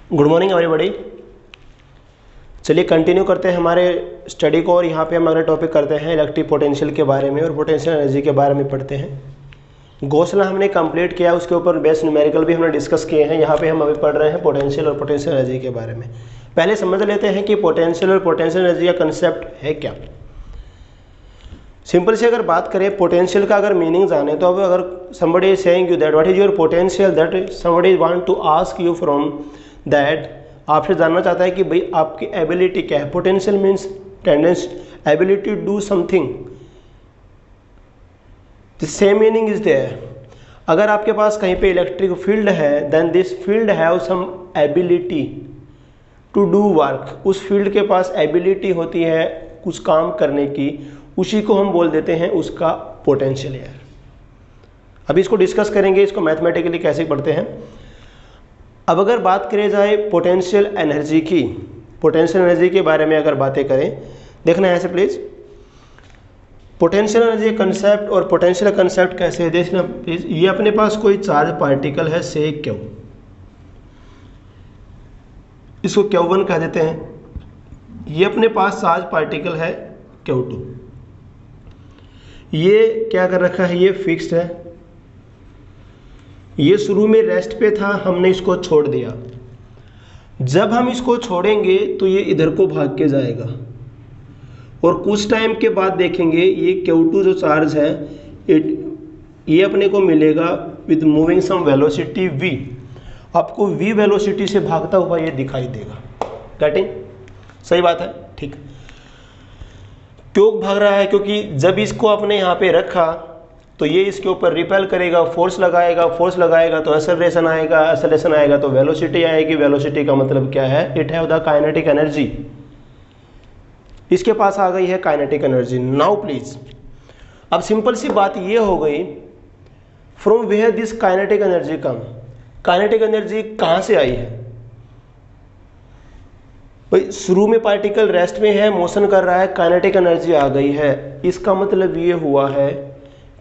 Good morning everybody. चलिए continue करते हैं हमारे स्टडी को और यहाँ पे हम अगला टॉपिक करते हैं इलेक्ट्रिक पोटेंशियल के बारे में और पोटेंशियल एनर्जी के बारे में पढ़ते हैं। गॉस लॉ हमने कंप्लीट किया, उसके ऊपर बेस्ट न्यूमेरिकल भी हमने डिस्कस किए हैं। यहाँ पे हम अभी पढ़ रहे हैं पोटेंशियल और पोटेंशियल एनर्जी के बारे में। पहले समझ लेते हैं कि पोटेंशियल और पोटेंशियल एनर्जी का कंसेप्ट है क्या। सिंपल से अगर बात करें पोटेंशियल का अगर मीनिंग जाने तो अब अगर somebody is saying you that what is your potential, that somebody want to ask you from that, आपसे जानना चाहता है कि भाई आपकी एबिलिटी क्या है। Potential means tendence, ability to do something, the same meaning is there. अगर आपके पास कहीं पे इलेक्ट्रिक फील्ड है then this field have some ability to do work. उस फील्ड के पास एबिलिटी होती है कुछ काम करने की, उसी को हम बोल देते हैं उसका पोटेंशियल है। अभी इसको डिस्कस करेंगे, इसको मैथमेटिकली कैसे पढ़ते हैं। अब अगर बात करें जाए पोटेंशियल एनर्जी की, पोटेंशियल एनर्जी के बारे में अगर बातें करें, देखना है ऐसे प्लीज। पोटेंशियल एनर्जी कंसेप्ट और पोटेंशियल कंसेप्ट कैसे है देखना प्लीज। ये अपने पास कोई चार्ज पार्टिकल है से क्यू, इसको Q1 कह देते हैं। ये अपने पास चार्ज पार्टिकल है Q2। ये क्या कर रखा है, ये फिक्स्ड है। ये शुरू में रेस्ट पे था, हमने इसको छोड़ दिया। जब हम इसको छोड़ेंगे तो ये इधर को भाग के जाएगा और कुछ टाइम के बाद देखेंगे ये Q2 जो चार्ज है ये अपने को मिलेगा with moving some velocity v। आपको v वेलोसिटी से भागता हुआ ये दिखाई देगा। गेटिंग? सही बात है, ठीक। क्यों भाग रहा है? क्योंकि जब इसको आपने यहाँ पे रखा तो ये इसके ऊपर रिपेल करेगा, फोर्स लगाएगा तो एक्सेलरेशन आएगा तो वेलोसिटी आएगी। वेलोसिटी का मतलब क्या है? It have the kinetic energy. इसके पास आ गई है काइनेटिक एनर्जी। नाउ प्लीज, अब सिंपल सी बात ये हो गई, from where this kinetic energy come. Kinetic energy कहाँ से आई है भाई? शुरू में पार्टिकल रेस्ट में है, मोशन कर रहा है, काइनेटिक एनर्जी आ गई है। इसका मतलब ये हुआ है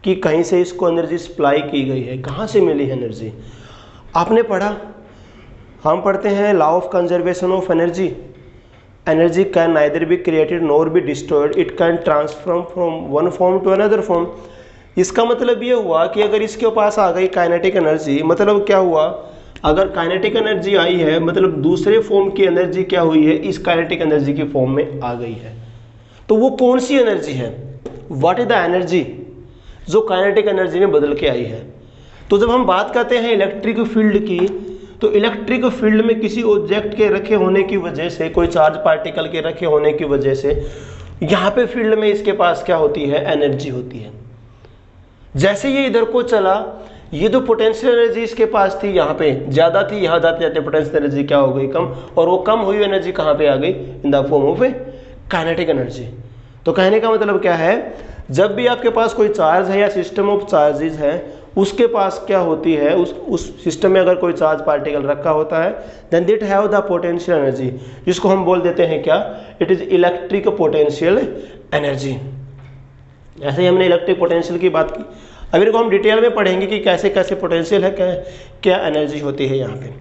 कि कहीं से इसको एनर्जी सप्लाई की गई है। कहाँ से मिली है एनर्जी? आपने पढ़ा, हम पढ़ते हैं law of conservation of energy. Energy can neither be created nor be destroyed, it can transform from one form to another form. इसका मतलब ये हुआ कि अगर इसके पास आ गई काइनेटिक एनर्जी, मतलब क्या हुआ? अगर काइनेटिक एनर्जी आई है मतलब दूसरे फॉर्म की एनर्जी क्या हुई है? इस काइनेटिक एनर्जी की फॉर्म में आ गई है। तो वो कौन सी एनर्जी है? व्हाट इज द एनर्जी जो काइनेटिक एनर्जी में बदल के आई है? तो जब हम बात करते हैं इलेक्ट्रिक फील्ड की, तो इलेक्ट्रिक फील्ड में किसी ऑब्जेक्ट के रखे होने की वजह से, कोई चार्ज पार्टिकल के रखे होने की वजह से यहाँ पे फील्ड में इसके पास क्या होती है? एनर्जी होती है। जैसे ये इधर को चला, ये जो पोटेंशियल एनर्जी इसके पास थी यहाँ पे ज़्यादा थी, यहाँ जाते जाते पोटेंशियल एनर्जी क्या हो गई? कम। और वो कम हुई एनर्जी कहाँ पे आ गई? In the form of A kinetic energy. तो कहने का मतलब क्या है? जब भी आपके पास कोई चार्ज है या सिस्टम ऑफ चार्जेस है, उसके पास क्या होती है, उस सिस्टम में अगर कोई चार्ज पार्टिकल रखा होता है then that have the potential energy, जिसको हम बोल देते हैं क्या? It is electric potential energy. ऐसे ही हमने इलेक्ट्रिक पोटेंशियल की बात की। अब इनको हम डिटेल में पढ़ेंगे कि कैसे कैसे पोटेंशियल है, क्या एनर्जी होती है यहाँ पे।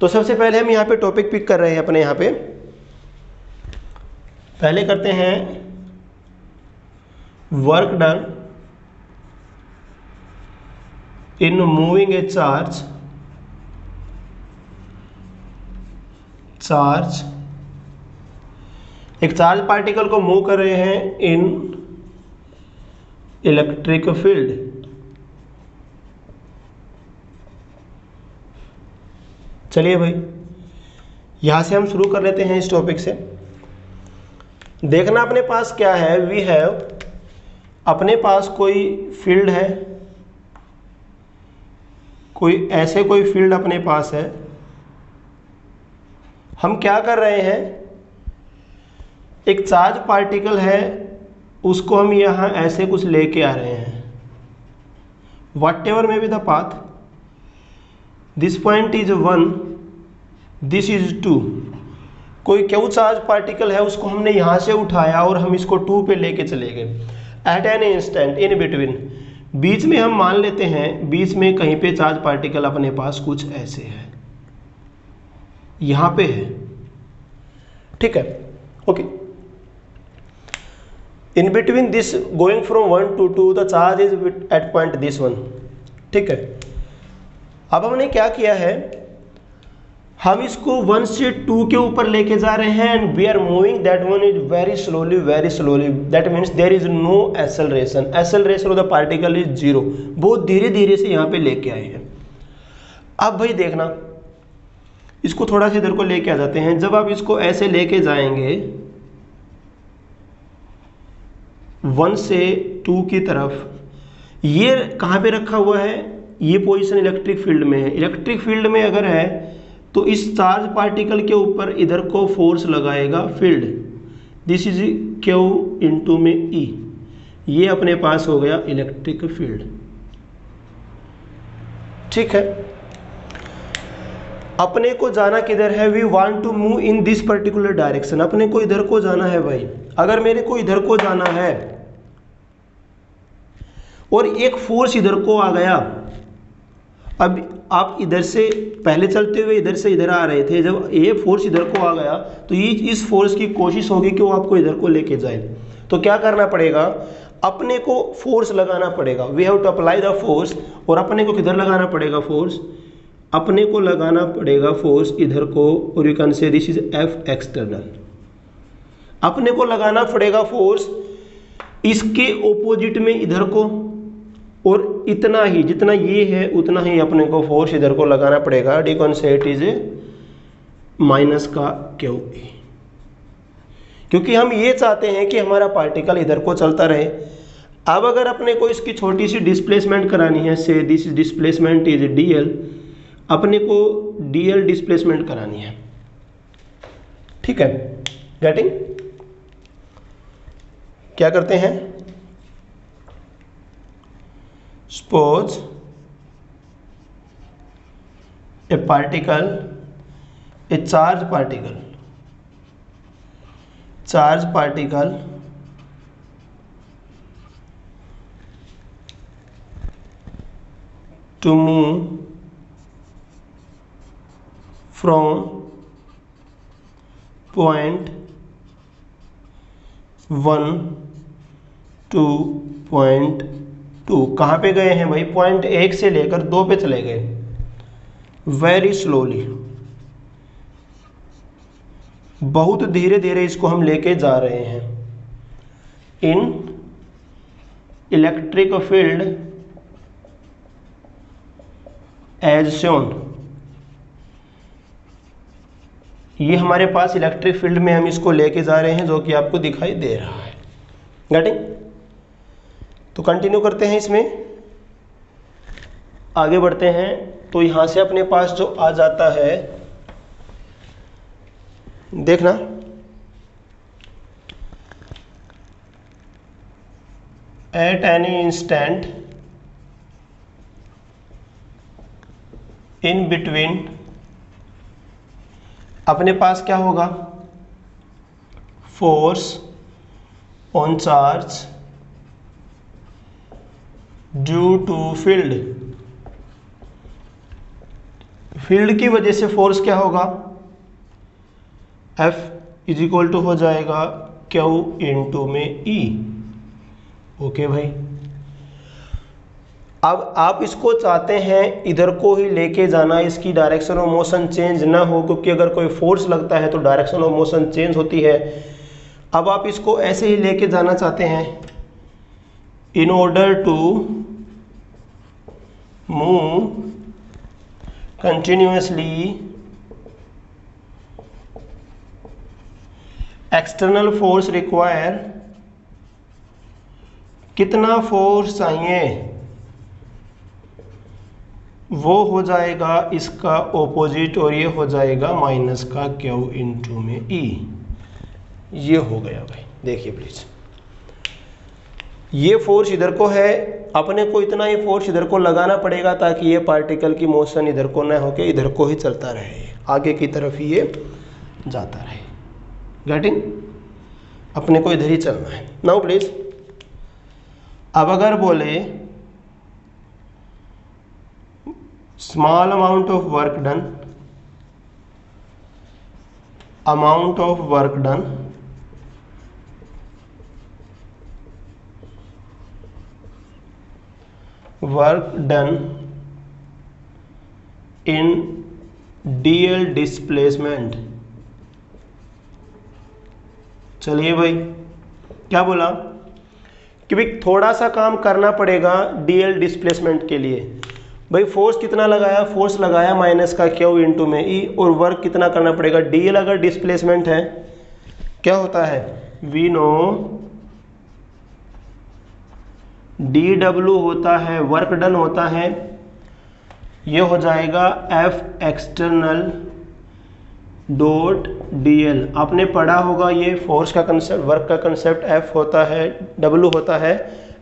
तो सबसे पहले हम यहाँ पे टॉपिक पिक कर रहे हैं अपने यहाँ पे। पहले करते हैं work done in moving A charge एक चार्ज पार्टिकल को मूव कर रहे हैं इन इलेक्ट्रिक फील्ड। चलिए भाई, यहां से हम शुरू कर लेते हैं इस टॉपिक से। देखना अपने पास क्या है, वी हैव, अपने पास कोई फील्ड है, कोई फील्ड अपने पास है। हम क्या कर रहे हैं, एक चार्ज पार्टिकल है, उसको हम यहाँ ऐसे कुछ लेके आ रहे हैं। What ever may be the path, this point is 1, this is 2। कोई क्यू चार्ज पार्टिकल है, उसको हमने यहाँ से उठाया और हम इसको 2 पे लेके चले गए। At an instant in between, बीच में हम मान लेते हैं, बीच में कहीं पे चार्ज पार्टिकल अपने पास कुछ ऐसे है। यहां पे है, ठीक है, okay. In between this going from 1 to 2 the charge is at point this one, ठीक है। अब हमने क्या किया है, हम इसको 1 से 2 के ऊपर लेके जा रहे हैं and we are moving that one is very slowly, that means there is no acceleration, acceleration of the particle is 0, बहुत धीरे धीरे से यहाँ पे लेके आए हैं। अब भाई देखना, इसको थोड़ा सा इधर को लेके आ जाते हैं। जब आप इसको ऐसे लेके जाएंगे 1 से 2 की तरफ, ये कहाँ पे रखा हुआ है, ये पोजीशन इलेक्ट्रिक फील्ड में है। इलेक्ट्रिक फील्ड में अगर है तो इस चार्ज पार्टिकल के ऊपर इधर को फोर्स लगाएगा field, this is Q into में ई, ये अपने पास हो गया इलेक्ट्रिक फील्ड, ठीक है। अपने को जाना किधर है, we want to move in this particular direction, अपने को इधर को जाना है भाई। अगर मेरे को इधर को जाना है और एक फोर्स इधर को आ गया, अब आप इधर से पहले चलते हुए इधर से इधर आ रहे थे, जब ये फोर्स इधर को आ गया तो ये इस फोर्स की कोशिश होगी कि वो आपको इधर को लेके जाए। तो क्या करना पड़ेगा, अपने को फोर्स लगाना पड़ेगा, we have to apply the force. और अपने को किधर लगाना पड़ेगा फोर्स, अपने को लगाना पड़ेगा फोर्स इधर को, और यू कैन से दिस इज एफ एक्सटर्नल। अपने को लगाना पड़ेगा फोर्स इसके ओपोजिट में इधर को, और इतना ही जितना ये है उतना ही अपने को फोर्स इधर को लगाना पड़ेगा, डी कौन से इट इज माइनस का क्यू ई, क्योंकि हम ये चाहते हैं कि हमारा पार्टिकल इधर को चलता रहे। अब अगर अपने को इसकी छोटी सी डिस्प्लेसमेंट करानी है, से दिस डिस्प्लेसमेंट इज डीएल, अपने को डीएल डिस्प्लेसमेंट करानी है, ठीक है, गेटिंग। क्या करते हैं, suppose a particle, a charge particle to move from point 1 to point 2, कहाँ पे गए हैं भाई, पॉइंट 1 से लेकर 2 पे चले गए, वेरी स्लोली, बहुत धीरे धीरे इसको हम लेके जा रहे हैं। In electric field as shown, ये हमारे पास इलेक्ट्रिक फील्ड में हम इसको लेके जा रहे हैं, जो कि आपको दिखाई दे रहा है, गेटिंग। तो कंटिन्यू करते हैं, इसमें आगे बढ़ते हैं। तो यहां से अपने पास जो आ जाता है, देखना, at any instant in between, अपने पास क्या होगा, force on charge due to field, field की वजह से फोर्स क्या होगा, F इज इक्वल टू हो जाएगा Q इनटू में E, ओके भाई। अब आप इसको चाहते हैं इधर को ही लेके जाना, इसकी डायरेक्शन ऑफ मोशन चेंज ना हो, क्योंकि अगर कोई फोर्स लगता है तो डायरेक्शन ऑफ मोशन चेंज होती है। अब आप इसको ऐसे ही लेके जाना चाहते हैं, in order to move continuously external force require, कितना फोर्स चाहिए, वो हो जाएगा इसका ओपोजिट, और ये हो जाएगा माइनस का क्यू इनटू में ई, ये हो गया भाई। देखिए प्लीज, ये फोर्स इधर को है, अपने को इतना ही फोर्स इधर को लगाना पड़ेगा ताकि ये पार्टिकल की मोशन इधर को ना होके इधर को ही चलता रहे, आगे की तरफ ही ये जाता रहे, गेटिंग। अपने को इधर ही चलना है। नाउ प्लीज, अब अगर बोले small amount of work done, amount of work done in DL displacement. चलिए भाई, क्या बोला कि भाई थोड़ा सा काम करना पड़ेगा डीएल डिस्प्लेसमेंट के लिए। भाई फोर्स कितना लगाया, फोर्स लगाया माइनस का क्यू इंटू में ई, और वर्क कितना करना पड़ेगा। डीएल अगर डिस्प्लेसमेंट है क्या होता है, वी नो डी डब्ल्यू होता है, वर्क डन होता है, ये हो जाएगा एफ एक्सटर्नल डॉट डीएल। आपने पढ़ा होगा ये फोर्स का कंसेप्ट, वर्क का कंसेप्ट, एफ होता है, डब्ल्यू होता है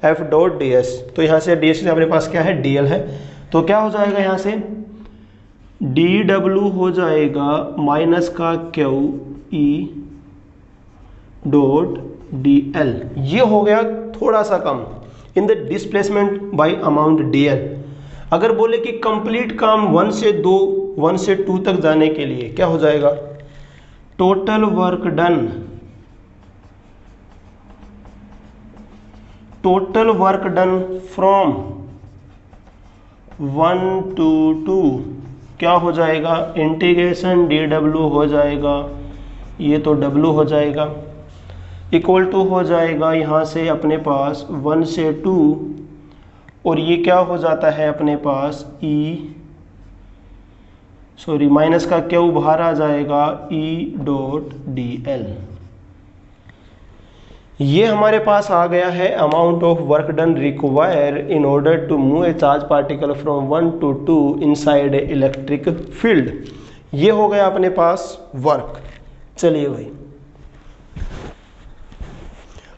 एफ डॉट डी एस। तो यहाँ से डी एस से अपने पास क्या है, डीएल है, तो क्या हो जाएगा यहाँ से डी डब्ल्यू हो जाएगा माइनस का q E dot d l. ये हो गया थोड़ा सा कम in the displacement by amount dl. अगर बोले कि कंप्लीट काम 1 से 2, 1 से 2 तक जाने के लिए क्या हो जाएगा, total work done from 1 to 2 क्या हो जाएगा, इंटीग्रेशन डी डब्ल्यू हो जाएगा, ये तो डब्ल्यू हो जाएगा, इक्वल टू हो जाएगा यहाँ से अपने पास 1 से 2, और ये क्या हो जाता है अपने पास माइनस का क्यू बाहर आ जाएगा ई डॉट डी एल। ये हमारे पास आ गया है amount of work done require in order to move a charge particle from 1 to 2 inside a electric field. ये हो गया अपने पास वर्क। चलिए भाई,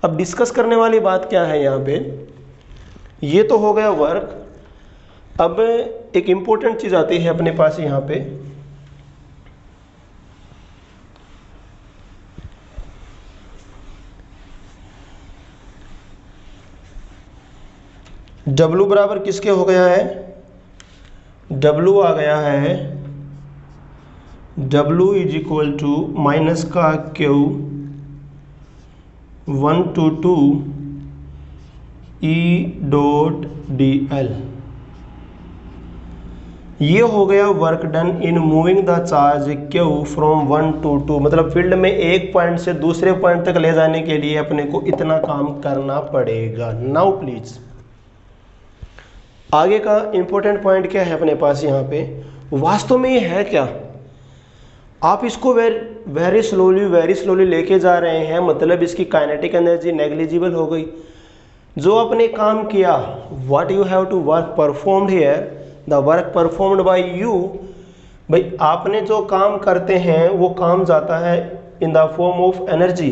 अब डिस्कस करने वाली बात क्या है यहाँ पे, ये तो हो गया वर्क। अब एक इंपॉर्टेंट चीज आती है अपने पास यहाँ पे, W बराबर किसके हो गया है, W आ गया है W is equal to minus का q 1 to 2 E dot d l. ये हो गया work done in moving the charge q from 1 to 2, मतलब फील्ड में एक पॉइंट से दूसरे पॉइंट तक ले जाने के लिए अपने को इतना काम करना पड़ेगा। नाउ प्लीज आगे का इंपॉर्टेंट पॉइंट क्या है अपने पास यहाँ पे, वास्तव में ये है क्या। आप इसको वेरी स्लोली लेके जा रहे हैं, मतलब इसकी काइनेटिक एनर्जी नेग्लिजिबल हो गई। जो आपने काम किया, what you have to work performed here, the work performed by you, भाई आपने जो काम करते हैं वो काम जाता है in the form of energy.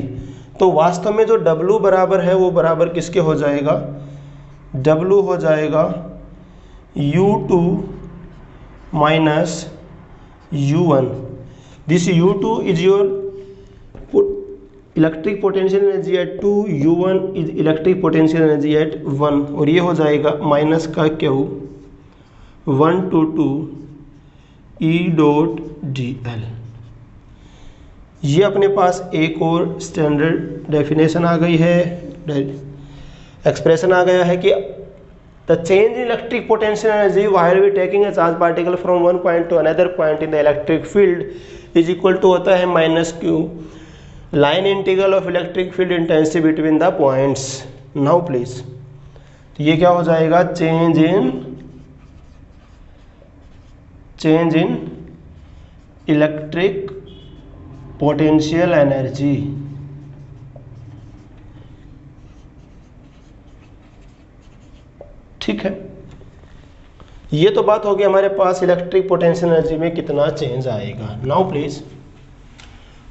तो वास्तव में जो W बराबर है वो बराबर किसके हो जाएगा, W हो जाएगा U2 minus U1। This U2 is your electric potential energy at 2, U1 is electric potential energy at 1, और ये हो जाएगा माइनस का q 1 to 2 E dot d l. ये अपने पास एक और स्टैंडर्ड डेफिनेशन आ गई है, एक्सप्रेशन आ गया है कि the change in electric potential energy while we taking a charge particle from one point to another point in the electric field is equal to होता है minus Q line integral of electric field intensity between the points. Now please, तो ये क्या हो जाएगा, change in electric potential energy. ठीक है, ये तो बात होगी हमारे पास इलेक्ट्रिक पोटेंशियल एनर्जी में कितना चेंज आएगा। नाउ प्लीज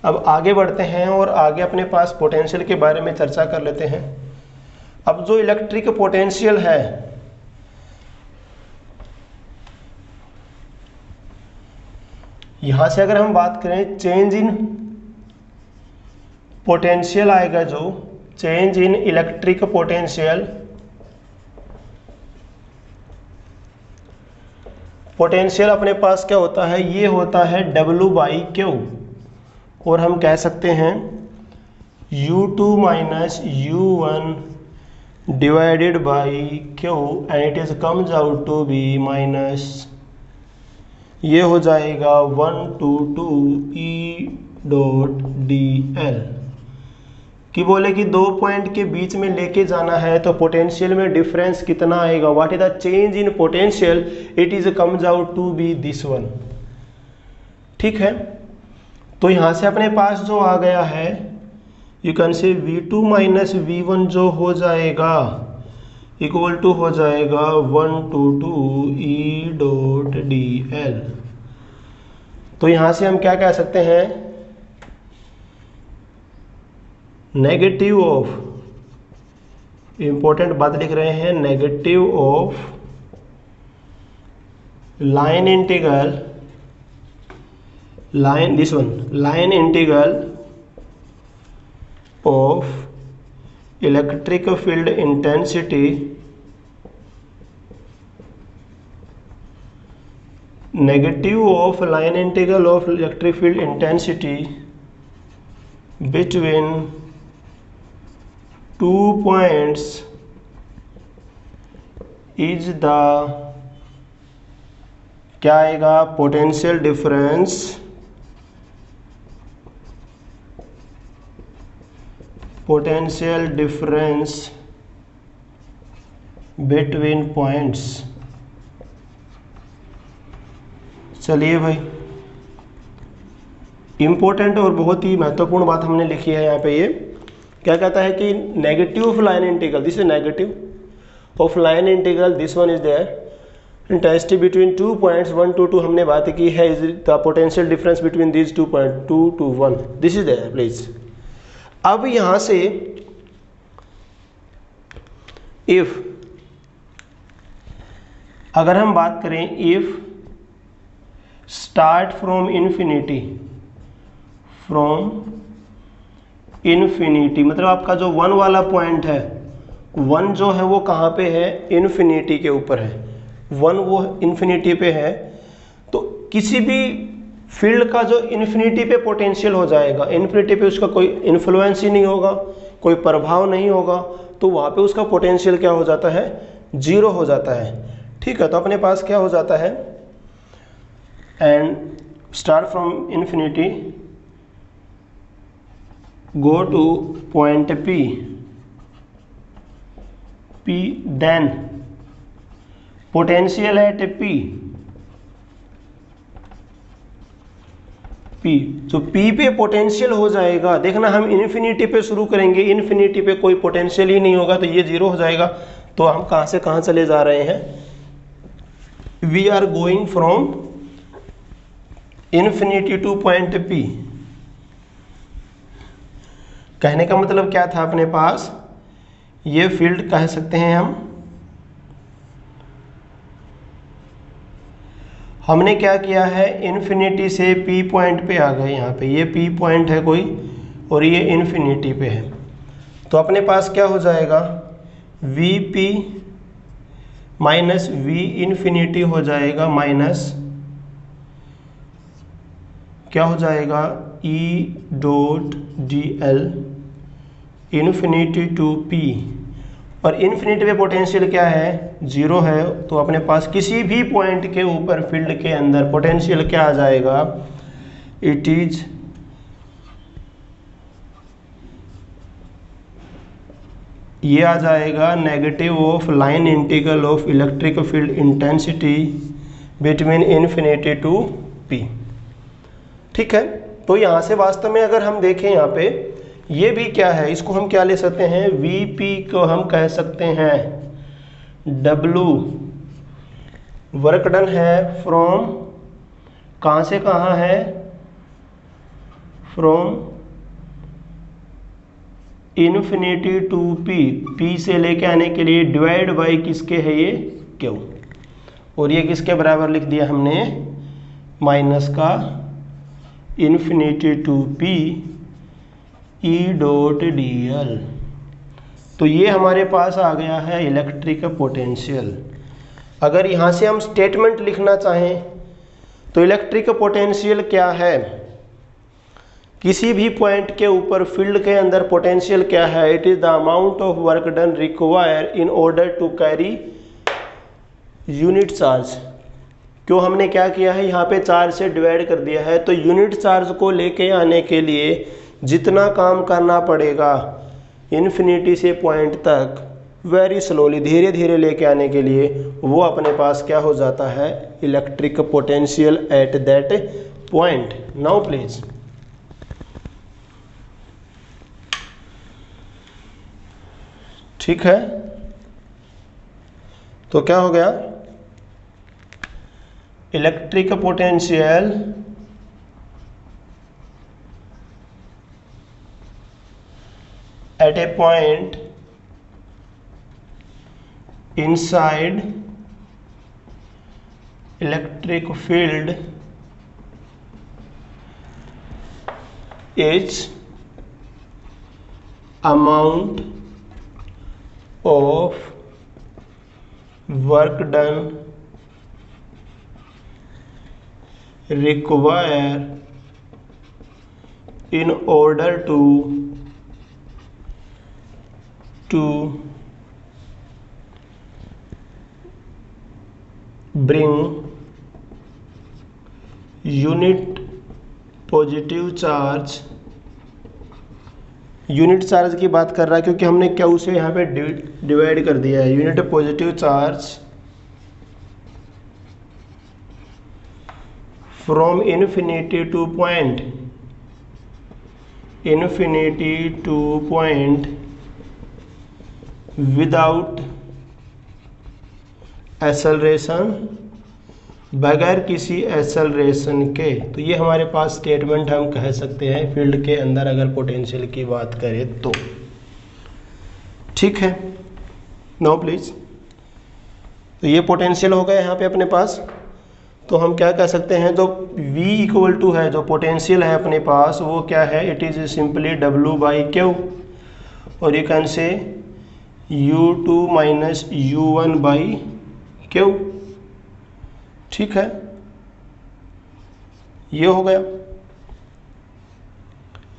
अब आगे बढ़ते हैं और आगे अपने पास पोटेंशियल के बारे में चर्चा कर लेते हैं। अब जो इलेक्ट्रिक पोटेंशियल है, यहां से अगर हम बात करें चेंज इन पोटेंशियल आएगा, जो चेंज इन इलेक्ट्रिक पोटेंशियल अपने पास क्या होता है, ये होता है W बाई क्यू। और हम कह सकते हैं U2 minus U1 divided by Q and it is comes out to be minus, ये हो जाएगा 1 to 2 E डॉट dl। कि बोले कि दो पॉइंट के बीच में लेके जाना है तो पोटेंशियल में डिफरेंस कितना आएगा, what is the change in potential, it is comes out to be this one. ठीक है, तो यहां से अपने पास जो आ गया है यू कैन से V2 माइनस V1 जो हो जाएगा इक्वल टू हो जाएगा 1 to 2 E डॉट dl। तो यहां से हम क्या कह सकते हैं, नेगेटिव ऑफ, इंपॉर्टेंट बात लिख रहे हैं, negative of line integral, line this one, line integral of electric field intensity negative of line integral of electric field intensity between 2 points is the, क्या आएगा, पोटेंशियल डिफरेंस बिटवीन पॉइंट्स। चलिए भाई, important और बहुत ही महत्वपूर्ण बात हमने लिखी है यहाँ पे। ये क्या कहता है कि negative of line integral, this is negative of line integral, this one is there intensity between 2 points 1 to 2 हमने बात की है, is the potential difference between these 2 point 2 to 1, this is there please. अब यहां से इफ अगर हम बात करें, इफ स्टार्ट फ्रॉम इन्फिनिटी, मतलब आपका जो 1 वाला पॉइंट है, 1 जो है वो कहाँ पे है, इन्फिनिटी के ऊपर है, 1 वो इन्फिनिटी पे है। तो किसी भी फील्ड का जो इन्फिनिटी पे पोटेंशियल हो जाएगा, इन्फिनिटी पे उसका कोई इन्फ्लुएंस ही नहीं होगा, कोई प्रभाव नहीं होगा, तो वहाँ पे उसका पोटेंशियल क्या हो जाता है, 0 हो जाता है। ठीक है, तो अपने पास क्या हो जाता है, and start from infinity go to point P, then potential at P, तो P पे पोटेंशियल हो जाएगा। देखना, हम इन्फिनिटी पे शुरू करेंगे, इन्फिनिटी पे कोई पोटेंशियल ही नहीं होगा, तो ये 0 हो जाएगा। तो हम कहाँ से कहाँ चले जा रहे हैं, we are going from infinity to point P। कहने का मतलब क्या था, अपने पास ये फील्ड कह सकते हैं हमने क्या किया है, इन्फिनिटी से P पॉइंट पे आ गए। यहाँ पे ये P पॉइंट है कोई और ये इन्फिनिटी पे है, तो अपने पास क्या हो जाएगा, VP माइनस V इन्फिनिटी हो जाएगा, माइनस क्या हो जाएगा, E dot dl infinity to P, और इन्फिनिटी पे पोटेंशियल क्या है, 0 है। तो अपने पास किसी भी पॉइंट के ऊपर फील्ड के अंदर पोटेंशियल क्या आ जाएगा, इट इज ये आ जाएगा negative of line integral of electric field intensity between infinity to P। ठीक है, तो यहाँ से वास्तव में अगर हम देखें, यहाँ पे ये भी क्या है, इसको हम क्या ले सकते हैं, VP को हम कह सकते हैं W, वर्क डन है फ्रॉम, कहाँ से कहाँ है, फ्रॉम इन्फिनिटी टू P से लेके आने के लिए डिवाइड बाई किसके है, ये Q, और ये किसके बराबर लिख दिया हमने, माइनस का infinity to P E dot dl। तो ये हमारे पास आ गया है इलेक्ट्रिक पोटेंशियल। अगर यहाँ से हम स्टेटमेंट लिखना चाहें तो इलेक्ट्रिक पोटेंशियल क्या है, किसी भी पॉइंट के ऊपर फील्ड के अंदर पोटेंशियल क्या है? It is the amount of work done require in order to carry unit charge. क्यों हमने क्या किया है, यहाँ पे चार्ज से डिवाइड कर दिया है, तो यूनिट चार्ज को लेके आने के लिए जितना काम करना पड़ेगा इन्फिनिटी से पॉइंट तक, वेरी स्लोली, धीरे धीरे लेके आने के लिए, वो अपने पास क्या हो जाता है? Electric potential at that point. Now please, ठीक है, तो क्या हो गया? Electric potential at A point inside electric field is amount of work done require in order to bring unit positive charge, unit charge की बात कर रहा है क्योंकि हमने क्या उसे यहाँ पे डिवाइड कर दिया है। Unit positive charge from infinity to point, infinity to point without acceleration, बगैर किसी एक्सेलरेशन के। तो ये हमारे पास स्टेटमेंट हम कह सकते हैं फील्ड के अंदर अगर पोटेंशियल की बात करें तो। ठीक है, नाउ प्लीज, तो ये पोटेंशियल हो गया यहाँ पे अपने पास। तो हम क्या कह सकते हैं, जो V इक्वल टू है, जो पोटेंशियल है अपने पास, वो क्या है? इट इज सिंपली W/Q, और यू कैन से U2 माइनस U1/Q। ठीक है, ये हो गया,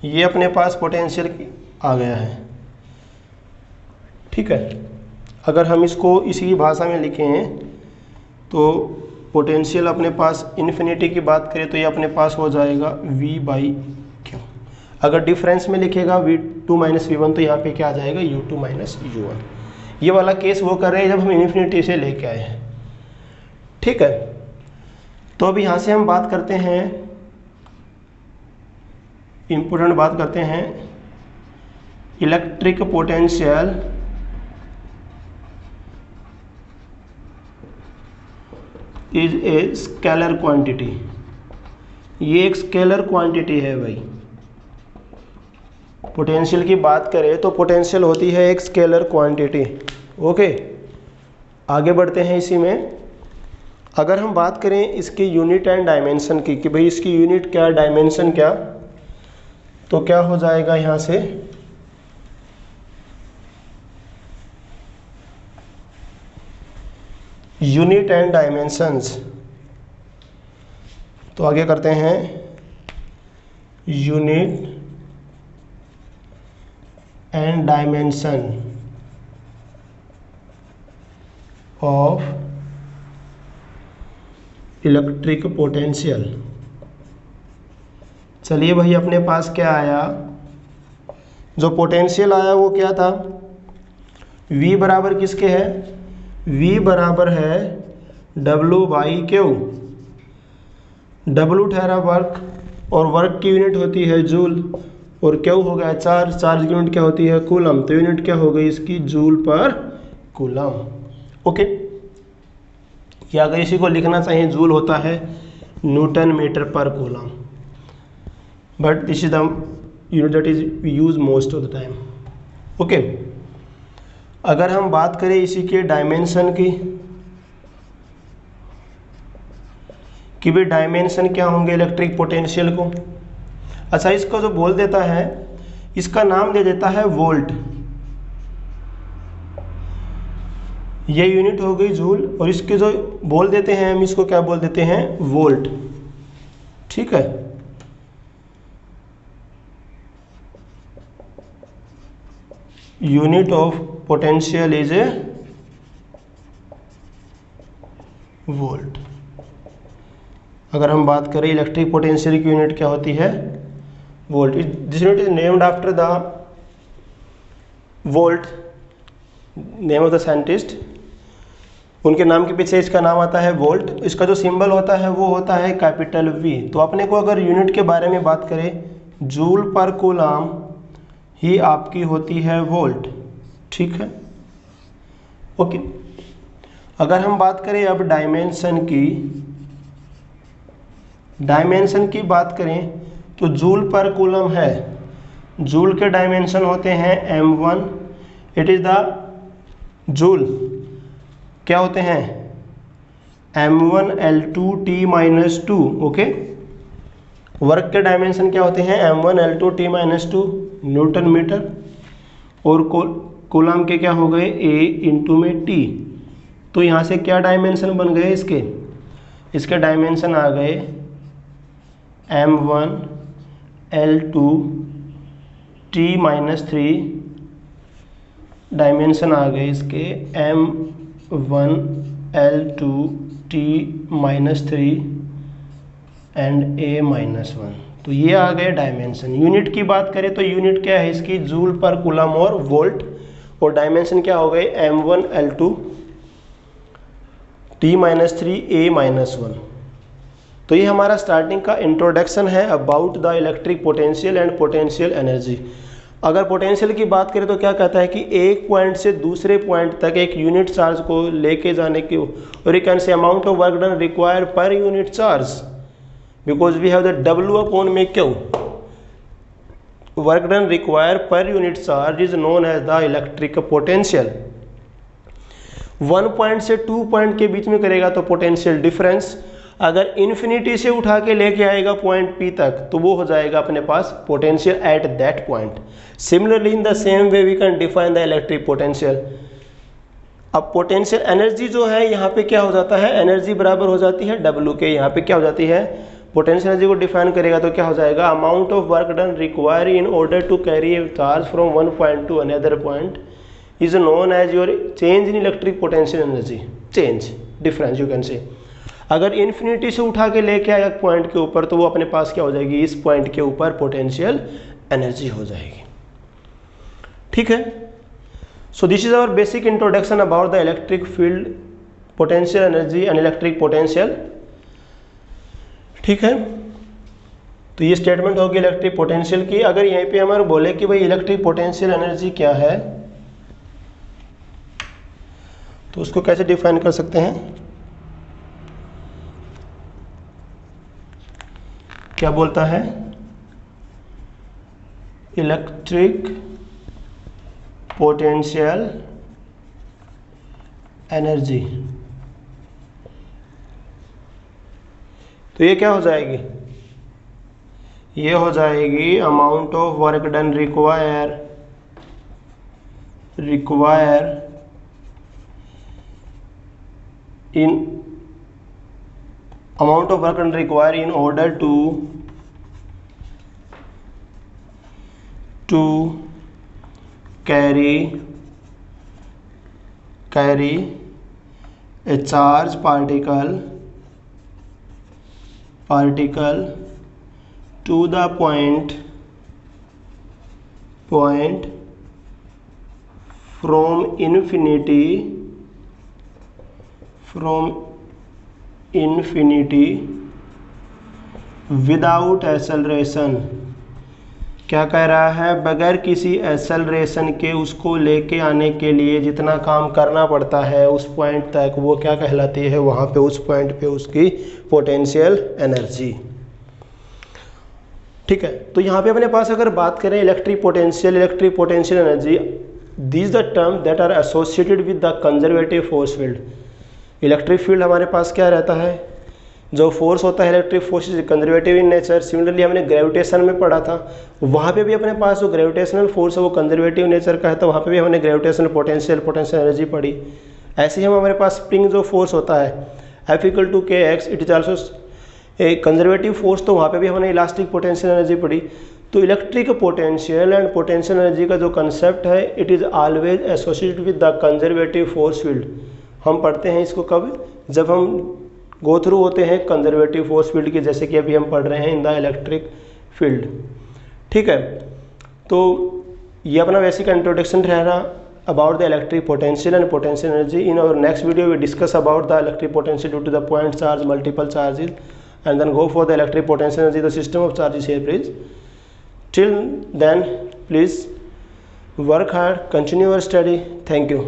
ये अपने पास पोटेंशियल आ गया है। ठीक है, अगर हम इसको इसी भाषा में लिखें तो पोटेंशियल अपने पास इन्फिनिटी की बात करें तो ये अपने पास हो जाएगा V/Q। अगर डिफरेंस में लिखेगा V2 माइनस V1 तो यहाँ पे क्या आ जाएगा? U2 minus U1। ये वाला केस वो कर रहे हैं जब हम इन्फिनिटी से लेके आए हैं। ठीक है, तो अब यहाँ से हम बात करते हैं, इम्पोर्टेंट बात करते हैं, electric potential is a scalar quantity. ये एक स्केलर क्वांटिटी है भाई। पोटेंशियल की बात करें तो पोटेंशियल होती है एक स्केलर क्वांटिटी। ओके, आगे बढ़ते हैं इसी में। अगर हम बात करें इसकी यूनिट एंड डायमेंशन की कि भाई इसकी यूनिट क्या, डायमेंशन क्या, तो क्या हो जाएगा यहाँ से? Unit and dimensions. तो आगे करते हैं, unit and dimension of electric potential. चलिए भाई, अपने पास क्या आया? जो पोटेंशियल आया वो क्या था? V बराबर किसके है? V बराबर है W/Q। W ठहरा वर्क, और वर्क की यूनिट होती है जूल, और Q हो गया चार्ज। चार्ज की यूनिट क्या होती है? कूलम। तो यूनिट क्या हो गई इसकी? जूल पर कूलम। ओके, या अगर इसी को लिखना चाहिए, जूल होता है न्यूटन मीटर पर coulomb, but this is the unit that is use most of the time. Okay, अगर हम बात करें इसी के डायमेंशन की कि भाई डायमेंशन क्या होंगे इलेक्ट्रिक पोटेंशियल को। अच्छा, इसको जो बोल देता है इसका नाम दे देता है वोल्ट। ये यूनिट हो गई जूल, और इसके जो बोल देते हैं हम इसको क्या बोल देते हैं? वोल्ट। ठीक है, unit of potential is a volt. अगर हम बात करें इलेक्ट्रिक पोटेंशियल की यूनिट क्या होती है, volt. This unit is named after the volt, name of the scientist, उनके नाम के पीछे इसका नाम आता है वोल्ट। इसका जो सिंबल होता है वो होता है कैपिटल वी। तो अपने को अगर यूनिट के बारे में बात करें, जूल पर कूलम ही आपकी होती है वोल्ट, ठीक है, ओके। अगर हम बात करें अब डायमेंशन की बात करें तो जूल पर कूलम है, जूल के डायमेंशन होते हैं m1, it is the joule क्या होते हैं m1 L2 T-2, okay. Work के डायमेंशन क्या होते हैं m1 L2 T-2 Newton metre, और कूलम के क्या हो गए A इंटू में T। तो यहाँ से क्या डायमेंशन बन गए इसके डायमेंशन आ गए m1 L2 T-3, डायमेंशन आ गए इसके m1 L2 T-3 and A-1। तो ये आ गए डायमेंशन। यूनिट की बात करें तो यूनिट क्या है इसकी, जूल पर कूलम और वोल्ट, और डायमेंशन क्या हो गए m1 L2 T-3 A-1। तो ये हमारा स्टार्टिंग का इंट्रोडक्शन है about the electric potential and potential energy. अगर पोटेंशियल की बात करें तो क्या कहता है कि एक पॉइंट से दूसरे पॉइंट तक एक यूनिट चार्ज को लेके जाने की, और you can say amount of work done required पर unit charge, because we have the W upon में क्यू। वर्क डन रिक्वायर पर unit charge is known as the electric potential. 1 point से 2 point के बीच में करेगा तो पोटेंशियल डिफरेंस, अगर infinity से उठा के लेके आएगा पॉइंट P तक तो वो हो जाएगा अपने पास potential at that point. Similarly in the same way we can define the electric potential. अब पोटेंशियल एनर्जी जो है यहाँ पे क्या हो जाता है, एनर्जी बराबर हो जाती है W के, यहाँ पे क्या हो जाती है, पोटेंशियल एनर्जी को डिफाइन करेगा तो क्या हो जाएगा, amount of work done require in order to carry a charge from one point to another point is known as your change in electric potential energy, change difference you can say. अगर infinity से उठा के लेके आएगा point के ऊपर तो वो अपने पास क्या हो जाएगी, इस पॉइंट के ऊपर पोटेंशियल एनर्जी हो जाएगी, ठीक है। So this is our basic introduction about the electric field, potential energy and electric potential, ठीक है। तो ये स्टेटमेंट होगी इलेक्ट्रिक पोटेंशियल की। अगर यहीं पे हमारे बोले कि भाई इलेक्ट्रिक पोटेंशियल एनर्जी क्या है तो उसको कैसे डिफाइन कर सकते हैं, क्या बोलता है, इलेक्ट्रिक पोटेंशियल एनर्जी। तो ये क्या हो जाएगी, ये हो जाएगी amount of work done require in amount of work done required in order to carry a charge particle to the point from infinity without acceleration। क्या कह रहा है, बगैर किसी एक्सेलरेशन के उसको लेके आने के लिए जितना काम करना पड़ता है उस पॉइंट तक, वो क्या कहलाती है, वहाँ पे उस पॉइंट पे उसकी पोटेंशियल एनर्जी, ठीक है। तो यहाँ पे अपने पास अगर बात करें electric potential energy, these the term that are associated with the conservative force field. Electric field हमारे पास क्या रहता है, जो फोर्स होता है electric force is conservative in nature. Similarly हमने ग्रेविटेशन में पढ़ा था, वहाँ पे भी अपने पास जो ग्रेविटेशनल फोर्स है वो कंजर्वेटिव नेचर का है, तो वहाँ पे भी हमने ग्रेविटेशनल पोटेंशियल एनर्जी पढ़ी। ऐसे ही हमारे पास स्प्रिंग जो फोर्स होता है F=kx, it is also a conservative force, तो वहाँ पे भी हमने इलास्टिक पोटेंशियल एनर्जी पढ़ी। तो electric potential and potential energy का जो कंसेप्ट है, it is always associated with the conservative force field. हम पढ़ते हैं इसको कब, जब हम गो थ्रू होते हैं कंजर्वेटिव फोर्स फील्ड की, जैसे कि अभी हम पढ़ रहे हैं इन द इलेक्ट्रिक फील्ड। ठीक है, तो ये अपना बेसिक इंट्रोडक्शन रहा about the electric potential and potential energy. In our next video we discuss about the electric potential due to the point charge, multiple charges, and then go for the electric potential energy, the system of charges here please. Till then please work hard, continue your study. Thank you.